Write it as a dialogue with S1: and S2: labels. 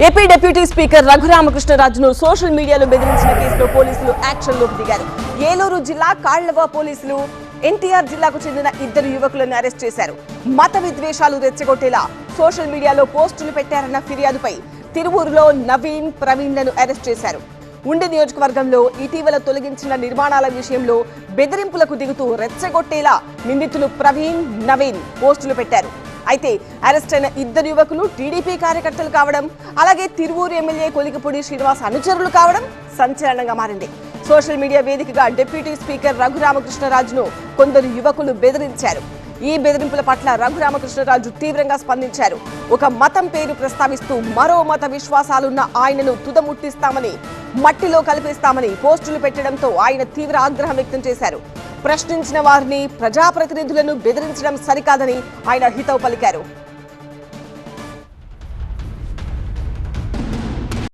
S1: AP deputy speaker రఘురామకృష్ణరాజును social మీడియాలో బెదిరించిన కేసులో పోలీసులు యాక్షన్లోకి దిగారు. ఏలూరు జిల్లా కాళ్లవ పోలీసులు ఎన్టీఆర్ జిల్లాకు చెందిన ఇద్దరు యువకులను అరెస్ట్ చేశారు. మత విద్వేషాలు రెచ్చగొట్టేలా సోషల్ మీడియాలో పోస్టులు పెట్టారన్న ఫిర్యాదుపై తిరువూరులో నవీన్, ప్రవీణ్లను అరెస్ట్ చేశారు. ఉండి నియోజకవర్గంలో ఇటీవల తొలగించిన నిర్మాణాల విషయంలో బెదిరింపులకు దిగుతూ రెచ్చగొట్టేలా నిందితులు ప్రవీణ్, నవీన్ పోస్టులు పెట్టారు. అయితే అరెస్ట్ అయిన ఇద్దరు యువకులు టీడీపీ కార్యకర్తలు కావడం, అలాగే తిరువూరు ఎమ్మెల్యే కొలికపూడి శ్రీనివాస్ అనుచరులు కావడం సంచలనంగా మారింది. సోషల్ మీడియా వేదికగా డిప్యూటీ స్పీకర్ రఘురామకృష్ణరాజును కొందరు యువకులు బెదిరించారు. ఈ బెదిరింపుల పట్ల రఘురామకృష్ణరాజు తీవ్రంగా స్పందించారు. ఒక మతం పేరు ప్రస్తావిస్తూ మరో మత విశ్వాసాలున్న ఆయనను తుదముట్టిస్తామని, మట్టిలో కలిపేస్తామని పోస్టులు పెట్టడంతో ఆయన తీవ్ర ఆగ్రహం వ్యక్తం చేశారు. ప్రశ్నించిన వారిని, ప్రజాప్రతినిధులను బెదిరించడం సరికాదని ఆయన హితవు పలికారు.